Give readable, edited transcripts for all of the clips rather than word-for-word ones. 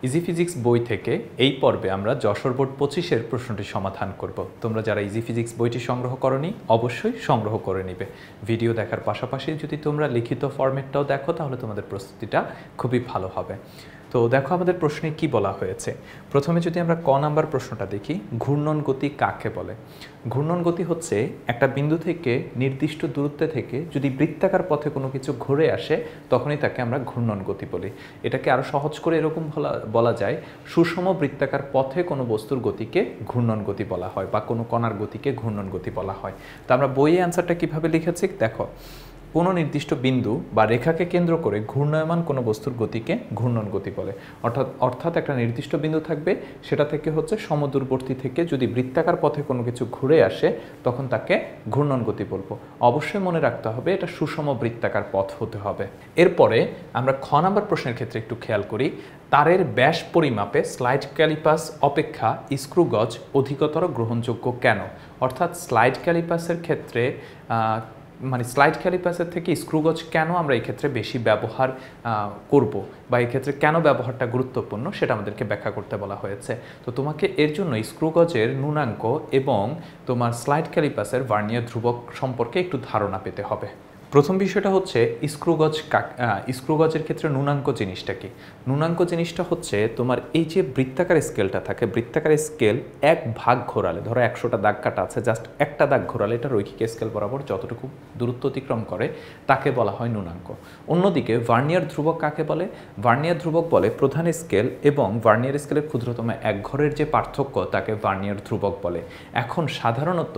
Easy physics বই থেকে এই পর্বে আমরা যশোর বোর্ড 25-এর প্রশ্নটি সমাধান করব। তোমরা যারা ইজি ফিজিক্স বইটি সংগ্রহ করনি অবশ্যই সংগ্রহ করে নিবে। ভিডিও দেখার পাশাপাশি যদি তোমরা লিখিত ফরম্যাটটাও দেখো তাহলে তোমাদের প্রস্তুতিটা খুবই ভালো হবে। তো দেখো আমাদের প্রশ্নে কি বলা হয়েছে। প্রথমে যদি আমরা ক নাম্বার প্রশ্নটা দেখি, ঘূর্ণন গতি কাকে বলে? ঘূর্ণন গতি হচ্ছে একটা বিন্দু থেকে নির্দিষ্ট দূরত্বে থেকে যদি বৃত্তাকার পথে কোনো কিছু ঘুরে আসে তখনই তাকে আমরা ঘূর্ণন গতি বলি। এটাকে আরও সহজ করে এরকম বলা যায়, সুষম বৃত্তাকার পথে কোনো বস্তুর গতিকে ঘূর্ণন গতি বলা হয় বা কোনো কণার গতিকে ঘূর্ণন গতি বলা হয়। তো আমরা বইয়ে অ্যান্সারটা কীভাবে লিখেছি দেখো, কোনো নির্দিষ্ট বিন্দু বা রেখাকে কেন্দ্র করে ঘূর্ণায়মান কোনো বস্তুর গতিকে ঘূর্ণন গতি বলে। অর্থাৎ একটা নির্দিষ্ট বিন্দু থাকবে, সেটা থেকে হচ্ছে সমদূরবর্তী থেকে যদি বৃত্তাকার পথে কোনো কিছু ঘুরে আসে তখন তাকে ঘূর্ণন গতি বলবো। অবশ্যই মনে রাখতে হবে এটা সুষম বৃত্তাকার পথ হতে হবে। এরপরে আমরা খ নাম্বার প্রশ্নের ক্ষেত্রে একটু খেয়াল করি, তারের ব্যাস পরিমাপে স্লাইড ক্যালিপাস অপেক্ষা স্ক্রু গজ অধিকতর গ্রহণযোগ্য কেন? অর্থাৎ স্লাইড ক্যালিপাসের ক্ষেত্রে স্লাইড ক্যালিপাসের থেকে স্ক্রুগজ কেন আমরা এই ক্ষেত্রে বেশি ব্যবহার করব বা এই ক্ষেত্রে কেন ব্যবহারটা গুরুত্বপূর্ণ সেটা আমাদেরকে ব্যাখ্যা করতে বলা হয়েছে। তো তোমাকে এর জন্য স্ক্রুগজের ন্যূনাঙ্ক এবং তোমার স্লাইড ক্যালিপাসের ভার্নিয়ার ধ্রুবক সম্পর্কে একটু ধারণা পেতে হবে। প্রথম বিষয়টা হচ্ছে স্ক্রুগজের ক্ষেত্রে ন্যূনাঙ্ক জিনিসটা কি? ন্যূনাঙ্ক জিনিসটা হচ্ছে তোমার এই যে বৃত্তাকার স্কেলটা থাকে, বৃত্তাকার স্কেল এক ভাগ ঘোরালে, ধরো 100টা দাগ কাটা আছে, জাস্ট একটা দাগ ঘোরালে এটা রৈখিক স্কেল বরাবর যতটুকু দূরত্ব অতিক্রম করে তাকে বলা হয় ন্যূনাঙ্ক। অন্যদিকে ভার্নিয়ার ধ্রুবক কাকে বলে? ভার্নিয়ার ধ্রুবক বলে প্রধান স্কেল এবং ভার্নিয়ার স্কেলের ক্ষুদ্রতম এক ঘরের যে পার্থক্য তাকে ভার্নিয়ার ধ্রুবক বলে। এখন সাধারণত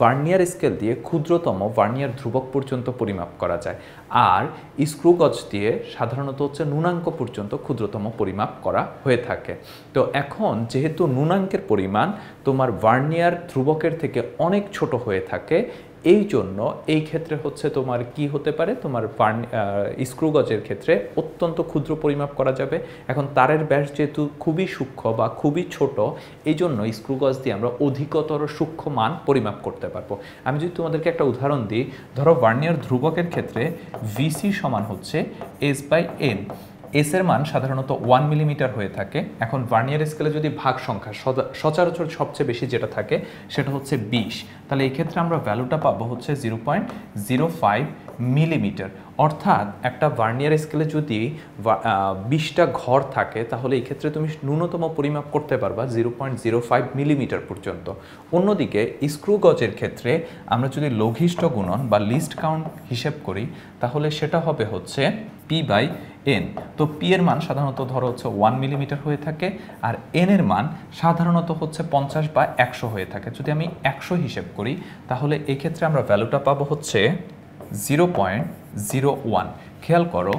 ভার্নিয়ার স্কেল দিয়ে ক্ষুদ্রতম ভার্নিয়ার ধ্রুবক পর্যন্ত পরিমাপ করা যায়, আর স্ক্রুগজ দিয়ে সাধারণত হচ্ছে ন্যূনাঙ্ক পর্যন্ত ক্ষুদ্রতম পরিমাপ করা হয়ে থাকে। তো এখন যেহেতু ন্যূনাঙ্কের পরিমাণ তোমার ভার্নিয়ার ধ্রুবকের থেকে অনেক ছোট হয়ে থাকে, এই জন্য এই ক্ষেত্রে হচ্ছে তোমার কি হতে পারে, তোমার স্ক্রুগজের ক্ষেত্রে অত্যন্ত ক্ষুদ্র পরিমাপ করা যাবে। এখন তারের ব্যাস যেহেতু খুবই সূক্ষ্ম বা খুবই ছোট, এই জন্য স্ক্রুগজ দিয়ে আমরা অধিকতর সূক্ষ্ম মান পরিমাপ করতে পারবো। আমি যদি তোমাদেরকে একটা উদাহরণ দিই, ধরো ভার্নিয়ার ধ্রুবকের ক্ষেত্রে ভিসি সমান হচ্ছে S/N। এস এর মান সাধারণত 1 মিলিমিটার হয়ে থাকে। এখন ভার্নিয়ার স্কেলে যদি ভাগ সংখ্যা সচরাচর সবচেয়ে বেশি যেটা থাকে সেটা হচ্ছে 20, তাহলে এই ক্ষেত্রে আমরা ভ্যালুটা পাবো হচ্ছে 0.05 মিলিমিটার। অর্থাৎ একটা ভার্নিয়ার স্কেলে যদি 20টা ঘর থাকে তাহলে এই ক্ষেত্রে তুমি ন্যূনতম পরিমাপ করতে পারবা 0.05 মিলিমিটার পর্যন্ত। অন্যদিকে স্ক্রুগজের ক্ষেত্রে আমরা যদি লঘিষ্ঠ গুণন বা লিস্ট কাউন্ট হিসেব করি তাহলে সেটা হবে হচ্ছে P/N। তো পি এর মান সাধারণত ধরো হচ্ছে 1 মিলিমিটার হয়ে থাকে, আর এন এর মান সাধারণত হচ্ছে 50 বা 100 হয়ে থাকে। যদি আমি 100 হিসেব করি তাহলে এই ক্ষেত্রে আমরা ভ্যালুটা পাবো হচ্ছে 0.01। খেয়াল করো,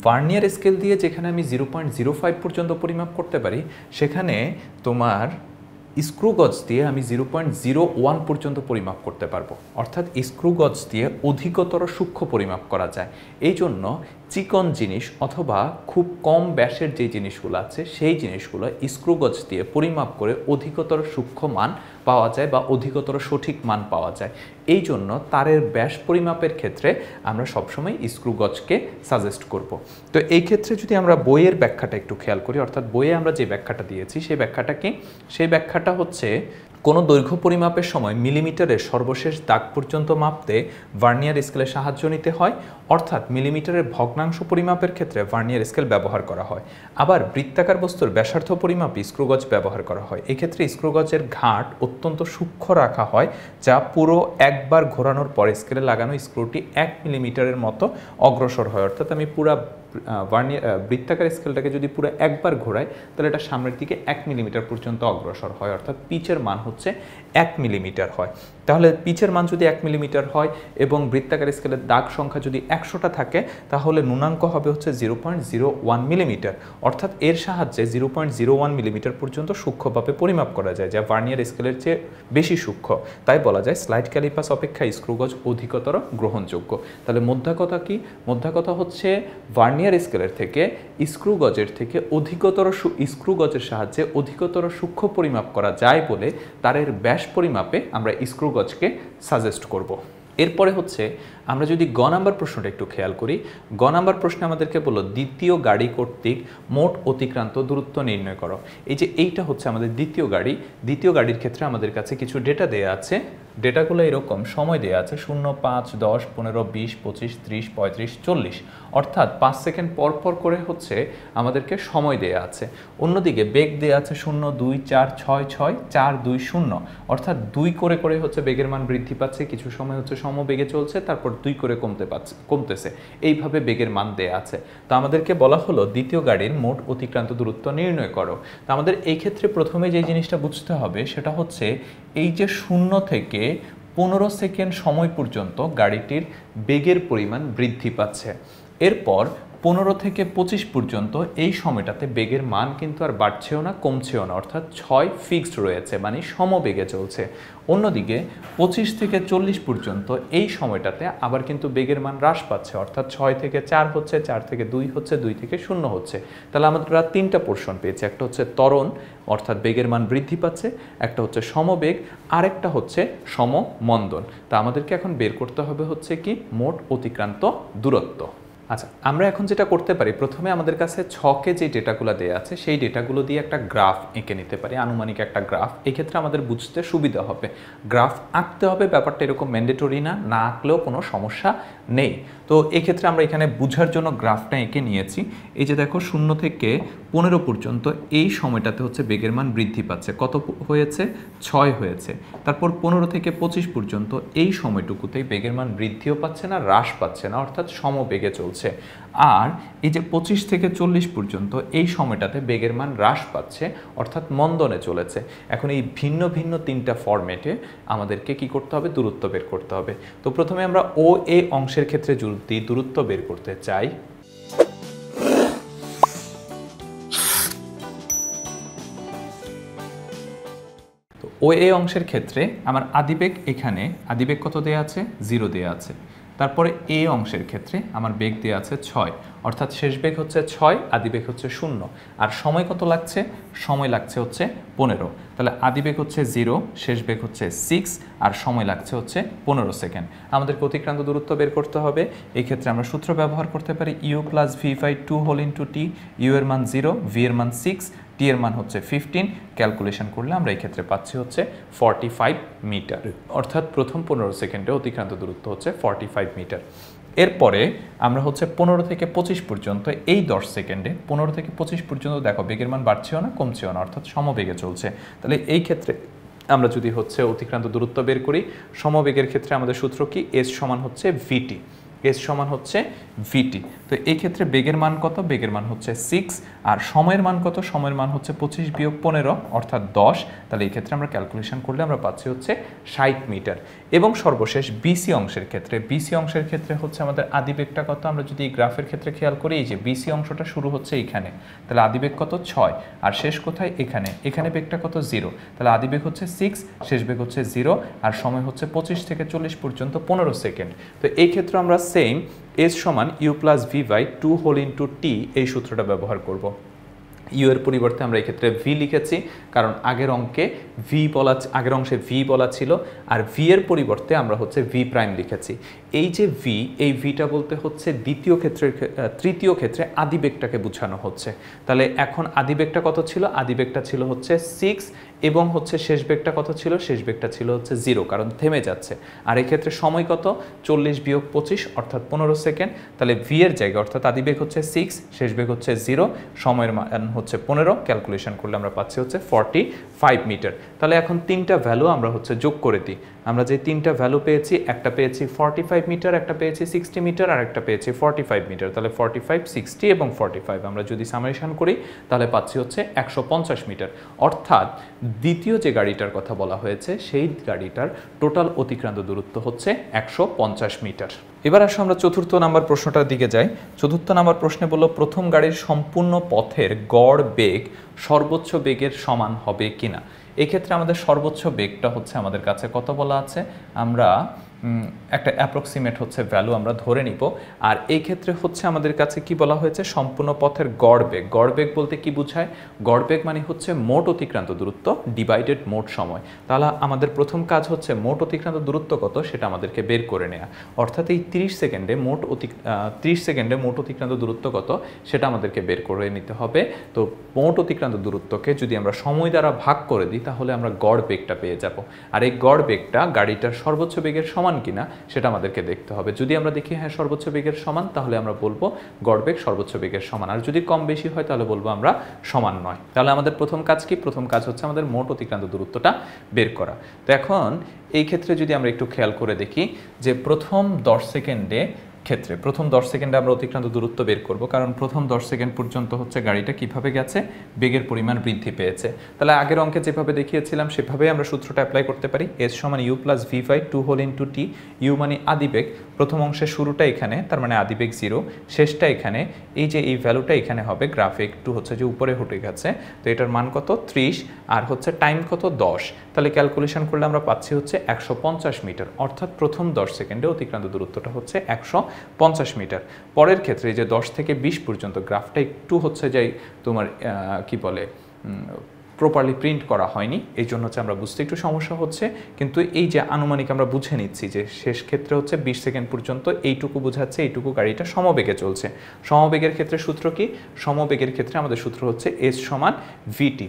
ভার্নিয়ার স্কেল দিয়ে যেখানে আমি 0.05 পর্যন্ত পরিমাপ করতে পারি, সেখানে তোমার স্ক্রুগজ দিয়ে আমি 0.01 পর্যন্ত পরিমাপ করতে পারবো। অর্থাৎ স্ক্রুগজ দিয়ে অধিকতর সূক্ষ্ম পরিমাপ করা যায়। এই জন্য চিকন জিনিস অথবা খুব কম ব্যাসের যে জিনিসগুলো আছে সেই জিনিসগুলো স্ক্রুগজ দিয়ে পরিমাপ করে অধিকতর সূক্ষ্ম মান পাওয়া যায় বা অধিকতর সঠিক মান পাওয়া যায়। এই জন্য তারের ব্যাস পরিমাপের ক্ষেত্রে আমরা সবসময় স্ক্রুগজকে সাজেস্ট করব। তো এই ক্ষেত্রে যদি আমরা বইয়ের ব্যাখ্যাটা একটু খেয়াল করি, অর্থাৎ বইয়ে আমরা যে ব্যাখ্যাটা দিয়েছি সেই ব্যাখ্যাটা কি? সেই ব্যাখ্যাটা হচ্ছে কোনো দৈর্ঘ্য পরিমাপের সময় মিলিমিটারের সর্বশেষ দাগ পর্যন্ত মাপতে ভার্নিয়ার স্কেলের সাহায্য নিতে হয়। অর্থাৎ মিলিমিটারের ভগ্নাংশ পরিমাপের ক্ষেত্রে ভার্নিয়ার স্কেল ব্যবহার করা হয়। আবার বৃত্তাকার বস্তুর ব্যাসার্ধ পরিমাপে স্ক্রুগজ ব্যবহার করা হয়। এক্ষেত্রে স্ক্রুগজের ঘাট অত্যন্ত সূক্ষ্ম রাখা হয়, যা পুরো একবার ঘোরানোর পরে স্কেলে লাগানো স্ক্রুটি 1 মিলিমিটারের মতো অগ্রসর হয়। অর্থাৎ আমি পুরো বৃত্তাকার স্কেলটাকে যদি পুরো একবার ঘোরাই তাহলে এটা সামনের দিকে 1 মিলিমিটার পর্যন্ত অগ্রসর হয়। অর্থাৎ পিচের মান হচ্ছে 1 মিলিমিটার হয়। তাহলে পিচের মান যদি 1 মিলিমিটার হয় এবং বৃত্তাকার স্কেলের দাগ সংখ্যা যদি 100টা থাকে তাহলে ন্যূনাঙ্ক হবে হচ্ছে 0.01 মিলিমিটার। অর্থাৎ এর সাহায্যে 0.01 মিলিমিটার পর্যন্ত সূক্ষ্মভাবে পরিমাপ করা যায়, যা ভার্নিয়ার স্কেলের চেয়ে বেশি সূক্ষ্ম। তাই বলা যায় স্লাইড ক্যালিপাস অপেক্ষা স্ক্রুগজ অধিকতর গ্রহণযোগ্য। তাহলে মোদ্দা কথা কি? মোদ্দা কথা হচ্ছে ভার্নিয়ার স্কেলের থেকে স্ক্রুগজের থেকে স্ক্রুগজের সাহায্যে অধিকতর সূক্ষ্ম পরিমাপ করা যায় বলে তারের ব্যাস পরিমাপে আমরা স্ক্রুগজকে সাজেস্ট করব। এরপরে হচ্ছে আমরা যদি গ নাম্বার প্রশ্নটা একটু খেয়াল করি, গ নাম্বার প্রশ্নে আমাদেরকে বললো দ্বিতীয় গাড়ি কর্তৃক মোট অতিক্রান্ত দূরত্ব নির্ণয় করো। এই যে এইটা হচ্ছে আমাদের দ্বিতীয় গাড়ি, দ্বিতীয় গাড়ির ক্ষেত্রে আমাদের কাছে কিছু ডেটা দেয়া আছে। ডেটাগুলো এরকম, সময় দেওয়া আছে 0, 5, 10, 15, 20, 25, 30, 35, 40, অর্থাৎ 5 সেকেন্ড পর পর করে হচ্ছে আমাদেরকে সময় দেয়া আছে। অন্যদিকে বেগ দেয়া আছে 0, 2, 4, 6, 6, 4, 2, 0, অর্থাৎ 2 করে করে হচ্ছে বেগের মান বৃদ্ধি পাচ্ছে, কিছু সময় হচ্ছে সমবেগে চলছে, তারপর 2 করে কমতেছে, এইভাবে বেগের মান দেয়া আছে। তো আমাদেরকে বলা হলো দ্বিতীয় গাড়ির মোট অতিক্রান্ত দূরত্ব নির্ণয় করো। তো আমাদের এই ক্ষেত্রে প্রথমে যে জিনিসটা বুঝতে হবে সেটা হচ্ছে এই যে 0 থেকে 15 সেকেন্ড সময় পর্যন্ত গাড়িটির বেগের পরিমাণ বৃদ্ধি পাচ্ছে। এরপর 15 থেকে 25 পর্যন্ত এই সময়টাতে বেগের মান কিন্তু আর বাড়ছেও না কমছেও না, অর্থাৎ 6 ফিক্সড রয়েছে, মানে সমবেগে চলছে। অন্যদিকে 25 থেকে 40 পর্যন্ত এই সময়টাতে আবার কিন্তু বেগের মান হ্রাস পাচ্ছে, অর্থাৎ 6 থেকে 4 হচ্ছে, 4 থেকে 2 হচ্ছে, 2 থেকে 0 হচ্ছে। তাহলে আমরা তিনটা পোর্শন পেয়েছি, একটা হচ্ছে ত্বরণ অর্থাৎ বেগের মান বৃদ্ধি পাচ্ছে, একটা হচ্ছে সমবেগ, আরেকটা হচ্ছে সমমন্দন। তা আমাদেরকে এখন বের করতে হবে হচ্ছে কি মোট অতিক্রান্ত দূরত্ব। আচ্ছা, আমরা এখন যেটা করতে পারি, প্রথমে আমাদের কাছে ছকে যে ডেটাগুলো দেওয়া আছে সেই ডেটাগুলো দিয়ে একটা গ্রাফ এঁকে নিতে পারি, আনুমানিক একটা গ্রাফ। এক্ষেত্রে আমাদের বুঝতে সুবিধা হবে। গ্রাফ আঁকতে হবে, ব্যাপারটা এরকম ম্যান্ডেটরি না, না আঁকলেও কোনো সমস্যা নেই। তো এক্ষেত্রে আমরা এখানে বুঝার জন্য গ্রাফটা এঁকে নিয়েছি। এই যে দেখো 0 থেকে 15 পর্যন্ত এই সময়টাতে হচ্ছে বেগের মান বৃদ্ধি পাচ্ছে, কত হয়েছে? 6 হয়েছে। তারপর 15 থেকে 25 পর্যন্ত এই সময়টুকুতেই বেগের মান বৃদ্ধিও পাচ্ছে না, হ্রাস পাচ্ছে না, অর্থাৎ সমবেগে চলছে। আর এই যে 25 থেকে 40 পর্যন্ত এই সময়টাতে বেগের মান হ্রাস পাচ্ছে, অর্থাৎ মন্দনে চলেছে। এখন এই ভিন্ন ভিন্ন তিনটা ফরম্যাটে আমাদেরকে কি করতে হবে? দূরত্ব বের করতে হবে। তো প্রথমে আমরা ও এ অংশের ক্ষেত্রে যদি দূরত্ব বের করতে চাই, তো ও এ অংশের ক্ষেত্রে আমার আদিবেগ এখানে, আদিবেগ কত দেয়া আছে? 0 দেয়া আছে। তারপরে এ অংশের ক্ষেত্রে আমার বেগ দেওয়া আছে 6, অর্থাৎ শেষ বেগ হচ্ছে 6, আদিবেগ হচ্ছে 0। আর সময় কত লাগছে? সময় লাগছে হচ্ছে 15। তাহলে আদিবেগ হচ্ছে 0, শেষ বেগ হচ্ছে 6, আর সময় লাগছে হচ্ছে 15 সেকেন্ড। আমাদেরকে অতিক্রান্ত দূরত্ব বের করতে হবে। এই ক্ষেত্রে আমরা সূত্র ব্যবহার করতে পারি u plus v by 2 whole into t. U এর মান 0, ভি এর মান 6, টি এর মান হচ্ছে 15। ক্যালকুলেশন করলে আমরা এই ক্ষেত্রে পাচ্ছি হচ্ছে 45 মিটার, অর্থাৎ প্রথম 15 সেকেন্ডে অতিক্রান্ত দূরত্ব হচ্ছে 45 মিটার। এরপরে আমরা হচ্ছে 15 থেকে 25 পর্যন্ত এই 10 সেকেন্ডে 15 থেকে 25 পর্যন্ত দেখো বেগের মান বাড়ছেও না কমছেও না, অর্থাৎ সমবেগে চলছে। তাহলে এই ক্ষেত্রে আমরা যদি হচ্ছে অতিক্রান্ত দূরত্ব বের করি, সমবেগের ক্ষেত্রে আমাদের সূত্র কি? এস সমান হচ্ছে ভিটি। এস সমান হচ্ছে ভিটি। তো এই ক্ষেত্রে বেগের মান কত? বেগের মান হচ্ছে 6, আর সময়ের মান কত? সময়ের মান হচ্ছে 25 বিয়োগ 15, অর্থাৎ 10। তাহলে এই ক্ষেত্রে আমরা ক্যালকুলেশন করলে আমরা পাচ্ছি হচ্ছে 60 মিটার। এবং সর্বশেষ বিসি অংশের ক্ষেত্রে, বিসি অংশের ক্ষেত্রে হচ্ছে আমাদের আদিবেগটা কত? আমরা যদি এই গ্রাফের ক্ষেত্রে খেয়াল করি, এই যে বিসি অংশটা শুরু হচ্ছে এইখানে, তাহলে আদিবেগ কত? 6, আর শেষ কোথায়? এখানে। এখানে বেগটা কত? 0। তাহলে আদিবেগ হচ্ছে 6, শেষ বেগ হচ্ছে 0, আর সময় হচ্ছে 25 থেকে 40 পর্যন্ত 15 সেকেন্ড। তো এই ক্ষেত্রে আমরা সেম এস সমান u plus v by 2 whole into t এই সূত্রটা ব্যবহার করব। ইউ এর পরিবর্তে আমরা এই ক্ষেত্রে ভি লিখেছি, কারণ আগের অঙ্কে আগের অংশে ভি বলা ছিল, আর ভি এর পরিবর্তে আমরা হচ্ছে ভি প্রাইম লিখেছি। এই যে ভি, এই ভিটা বলতে হচ্ছে তৃতীয় ক্ষেত্রে আদিবেগটাকে বোঝানো হচ্ছে। তাহলে এখন আদিবেগটা কত ছিল? আদিবেগটা ছিল হচ্ছে 6, এবং হচ্ছে শেষ বেগটা কত ছিল? শেষ বেগটা ছিল হচ্ছে 0, কারণ থেমে যাচ্ছে। আর এই ক্ষেত্রে সময় কত? 40 বিয়োগ 25, অর্থাৎ 15 সেকেন্ড। তাহলে ভি এর জায়গায়, অর্থাৎ আদিবেগ হচ্ছে 6, শেষ বেগ হচ্ছে 0, সময়ের মান হচ্ছে 15। ক্যালকুলেশন করলে আমরা পাচ্ছি হচ্ছে 45 মিটার। তাহলে এখন তিনটা ভ্যালু আমরা হচ্ছে যোগ করে দিই। আমরা যে তিনটা ভ্যালু পেয়েছি, একটা পেয়েছি 45 মিটার, একটা পেয়েছি 60 মিটার, আর একটা পেয়েছি 45 মিটার। তাহলে 45, 60 এবং 45 আমরা যদি সামারেশন করি তাহলে পাচ্ছি হচ্ছে 150 মিটার। অর্থাৎ দ্বিতীয় যে গাড়িটার কথা বলা হয়েছে সেই গাড়িটার টোটাল অতিক্রান্ত দূরত্ব হচ্ছে 150 মিটার। এবার আসো আমরা চতুর্থ নাম্বার প্রশ্নটার দিকে যাই। চতুর্থ নাম্বার প্রশ্নে বলল প্রথম গাড়ির সম্পূর্ণ পথের গড় বেগ সর্বোচ্চ বেগের সমান হবে কিনা। এক্ষেত্রে আমাদের সর্বোচ্চ বেগটা হচ্ছে আমাদের কাছে কত বলা আছে? আমরা একটা অ্যাপ্রক্সিমেট হচ্ছে ভ্যালু আমরা ধরে নিব। আর এই ক্ষেত্রে হচ্ছে আমাদের কাছে কি বলা হয়েছে, সম্পূর্ণ পথের গড় বেগ। গড় বেগ বলতে কি বোঝায়? গড় বেগ মানে হচ্ছে মোট অতিক্রান্ত দূরত্ব ডিভাইডেড মোট সময়। তাহলে আমাদের প্রথম কাজ হচ্ছে মোট অতিক্রান্ত দূরত্ব কত সেটা আমাদেরকে বের করে নেওয়া। অর্থাৎ এই 30 সেকেন্ডে মোট অতিক্রান্ত দূরত্ব কত সেটা আমাদেরকে বের করে নিতে হবে। তো মোট অতিক্রান্ত দূরত্বকে যদি আমরা সময় দ্বারা ভাগ করে দিই তাহলে আমরা গড় বেগটা পেয়ে যাব। আর এই গড় বেগটা গাড়িটার সর্বোচ্চ বেগের সমান কিনা সেটা আমাদেরকে দেখতে হবে। যদি আমরা দেখি হ্যাঁ সর্বোচ্চ বেগের সমান, তাহলে আমরা বলবো গড় বেগ সর্বোচ্চ বেগের সমান। আর যদি কম বেশি হয় তাহলে বলবো আমরা সমান নয়। তাহলে আমাদের প্রথম কাজ কি? প্রথম কাজ হচ্ছে আমাদের মোট অতিক্রান্ত দূরত্বটা বের করা। তো এখন এই ক্ষেত্রে যদি আমরা একটু খেয়াল করে দেখি যে প্রথম 10 সেকেন্ডে আমরা অতিক্রান্ত দূরত্ব বের করব, কারণ প্রথম 10 সেকেন্ড পর্যন্ত হচ্ছে গাড়িটা কিভাবে গেছে, বেগের পরিমাণ বৃদ্ধি পেয়েছে। তাহলে আগের অঙ্কে যেভাবে দেখিয়েছিলাম সেভাবেই আমরা সূত্রটা অ্যাপ্লাই করতে পারি। S সমান u plus v by 2 whole into t. U মানে আদিবেগ, প্রথম অংশের শুরুটা এখানে, তার মানে আদিবেগ 0, শেষটা এখানে। এই যে এই ভ্যালুটা এখানে হবে, গ্রাফে একটু হচ্ছে যে উপরে উঠে গেছে, তো এটার মান কত 30 আর হচ্ছে টাইম কত 10। তাহলে ক্যালকুলেশন করলে আমরা পাচ্ছি হচ্ছে 150 মিটার। অর্থাৎ প্রথম 10 সেকেন্ডে অতিক্রান্ত দূরত্বটা হচ্ছে 150 মিটার। পরের ক্ষেত্রে যে 10 থেকে 20 পর্যন্ত গ্রাফটা একটু হচ্ছে যাই তোমার কি বলে প্রপারলি প্রিন্ট করা হয়নি, এই জন্য হচ্ছে আমরা বুঝতে একটু সমস্যা হচ্ছে। কিন্তু এই যে আনুমানিক আমরা বুঝে নিচ্ছি যে শেষ ক্ষেত্রে হচ্ছে 20 সেকেন্ড পর্যন্ত এইটুকু বোঝাচ্ছে এইটুকু গাড়িটা সমবেগে চলছে। সমবেগের ক্ষেত্রে সূত্র কি? সমবেগের ক্ষেত্রে আমাদের সূত্র হচ্ছে S সমান ভিটি।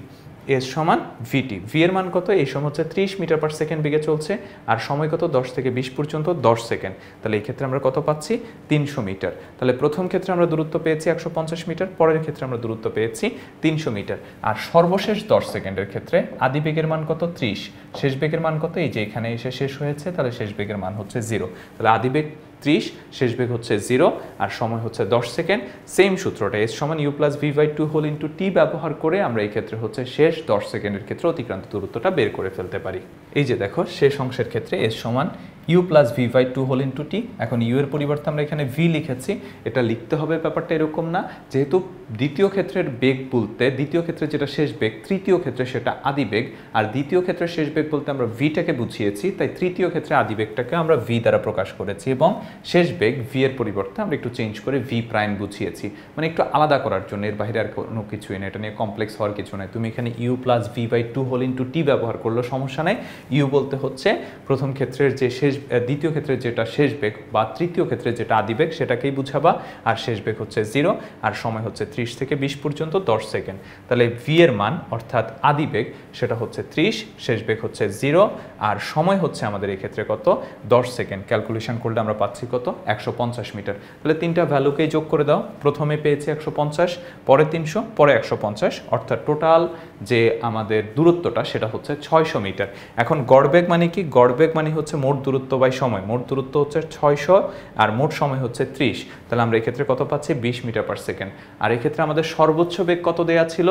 S সমান ভিটি। ভি এর মান কত? এই সময় হচ্ছে 30 মিটার পার সেকেন্ড বেগে চলছে, আর সময় কত? 10 থেকে 20 পর্যন্ত 10 সেকেন্ড। তাহলে এই ক্ষেত্রে আমরা কত পাচ্ছি? 300 মিটার। তাহলে প্রথম ক্ষেত্রে আমরা দূরত্ব পেয়েছি 150 মিটার, পরের ক্ষেত্রে আমরা দূরত্ব পেয়েছি 300 মিটার। আর সর্বশেষ 10 সেকেন্ডের ক্ষেত্রে আদি বেগের মান কত? 30। শেষ বেগের মান কত? এই যে এখানে এসে শেষ হয়েছে, তাহলে শেষ বেগের মান হচ্ছে 0। তাহলে আদি বেগ 30, শেষ বেগ হচ্ছে 0, আর সময় হচ্ছে 10 সেকেন্ড। সেম সূত্রটা S সমান u plus v by 2 whole into t ব্যবহার করে আমরা এই ক্ষেত্রে হচ্ছে শেষ 10 সেকেন্ডের ক্ষেত্রে অতিক্রান্ত দূরত্বটা বের করে ফেলতে পারি। এই যে দেখো শেষ অংশের ক্ষেত্রে S সমান u plus v by 2 whole into t. এখন u এর পরিবর্তে আমরা এখানে v লিখেছি। এটা লিখতে হবে ব্যাপারটা এরকম না, যেহেতু দ্বিতীয় ক্ষেত্রের বেগ বলতে দ্বিতীয় ক্ষেত্রে যেটা শেষ বেগ, তৃতীয় ক্ষেত্রে সেটা আদি বেগ, আর দ্বিতীয় ক্ষেত্রে শেষ বেগ বলতে আমরা ভিটাকে বুঝিয়েছি, তাই তৃতীয় ক্ষেত্রে আদি বেগটাকে আমরা v দ্বারা প্রকাশ করেছি, এবং শেষ বেগ v এর পরিবর্তে আমরা একটু চেঞ্জ করে v প্রাইম বুঝিয়েছি, মানে একটু আলাদা করার জন্য। এর বাইরে আর কোনো কিছুই নেই, এটা নিয়ে কমপ্লেক্স হওয়ার কিছু নাই। তুমি এখানে u plus v by 2 whole into t ব্যবহার করলেও সমস্যা নেই। u বলতে হচ্ছে প্রথম ক্ষেত্রের যে দ্বিতীয় ক্ষেত্রে যেটা শেষ বেগ বা তৃতীয় ক্ষেত্রে যেটা আদি বেগ সেটাকেই বুঝাবা, আর শেষ বেগ হচ্ছে 0, আর সময় হচ্ছে 30 থেকে 20 পর্যন্ত 10 সেকেন্ড। তাহলে v এর মান অর্থাৎ আদি বেগ সেটা হচ্ছে 30, শেষ বেগ হচ্ছে 0, আর সময় হচ্ছে আমাদের এই ক্ষেত্রে কত? 10 সেকেন্ড। ক্যালকুলেশন করলে আমরা পাচ্ছি কত? 150 মিটার। তাহলে তিনটা ভ্যালুকেই যোগ করে দাও। প্রথমে পেয়েছি 150, পরে 300, পরে 150, অর্থাৎ টোটাল যে আমাদের দূরত্বটা সেটা হচ্ছে 600 মিটার। এখন গড় বেগ মানে কি? গড় বেগ মানে হচ্ছে মোট দূরত্ব বাই সময়। মোট দূরত্ব হচ্ছে 600 আর মোট সময় হচ্ছে 30। তাহলে আমরা এক্ষেত্রে কত পাচ্ছি? 20 মিটার পার সেকেন্ড। আর এক্ষেত্রে আমাদের সর্বোচ্চ বেগ কত দেয়া ছিল?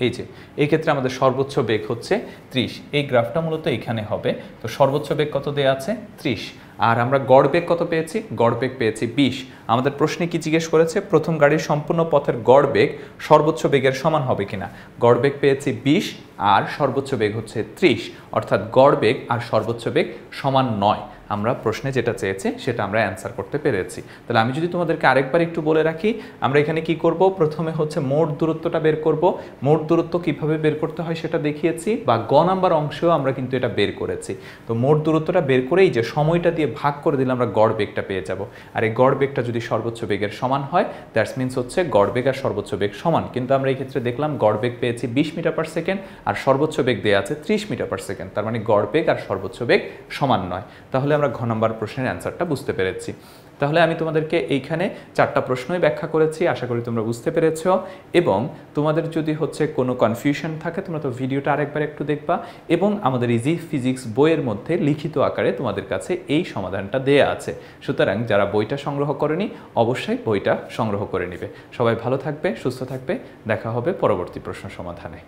এই যে এই ক্ষেত্রে আমাদের সর্বোচ্চ বেগ হচ্ছে 30। এই গ্রাফটা মূলত এখানে হবে। তো সর্বোচ্চ বেগ কত দেয়া আছে? 30। আর আমরা গড় বেগ কত পেয়েছি? গড় বেগ পেয়েছি 20। আমাদের প্রশ্নে কি জিজ্ঞেস করেছে? প্রথম গাড়ির সম্পূর্ণ পথের গড় বেগ সর্বোচ্চ বেগের সমান হবে কিনা। গড় বেগ পেয়েছি 20 আর সর্বোচ্চ বেগ হচ্ছে 30, অর্থাৎ গড় বেগ আর সর্বোচ্চ বেগ সমান নয়। আমরা প্রশ্নে যেটা চেয়েছে সেটা আমরা অ্যান্সার করতে পেরেছি। তাহলে আমি যদি তোমাদেরকে আরেকবার একটু বলে রাখি, আমরা এখানে কি করব? প্রথমে হচ্ছে মোট দূরত্বটা বের করব। মোট দূরত্ব কিভাবে বের করতে হয় সেটা দেখিয়েছি, বা গ নাম্বার অংশেও আমরা কিন্তু এটা বের করেছি। তো মোট দূরত্বটা বের করেই যে সময়টা দিয়ে ভাগ করে দিলে আমরা গড় বেগটা পেয়ে যাব। আর এই গড় বেগটা যদি সর্বোচ্চ বেগের সমান হয়, দ্যাটস মিনস হচ্ছে গড় বেগ আর সর্বোচ্চ বেগ সমান। কিন্তু আমরা এই ক্ষেত্রে দেখলাম গড় বেগ পেয়েছি 20 মিটার পার সেকেন্ড আর সর্বোচ্চ বেগ দেওয়া আছে 30 মিটার পার সেকেন্ড। তার মানে গড় বেগ আর সর্বোচ্চ বেগ সমান নয়। তাহলে আমরা ঘ নম্বর প্রশ্নের অ্যান্সারটা বুঝতে পেরেছি। তাহলে আমি তোমাদেরকে এইখানে 4টা প্রশ্নই ব্যাখ্যা করেছি, আশা করি তোমরা বুঝতে পেরেছ। এবং তোমাদের যদি হচ্ছে কোনো কনফিউশন থাকে তোমরা তো ভিডিওটা আরেকবার একটু দেখবা, এবং আমাদের ইজি ফিজিক্স বইয়ের মধ্যে লিখিত আকারে তোমাদের কাছে এই সমাধানটা দেয়া আছে। সুতরাং যারা বইটা সংগ্রহ করেনি অবশ্যই বইটা সংগ্রহ করে নেবে। সবাই ভালো থাকবে, সুস্থ থাকবে, দেখা হবে পরবর্তী প্রশ্ন সমাধানে।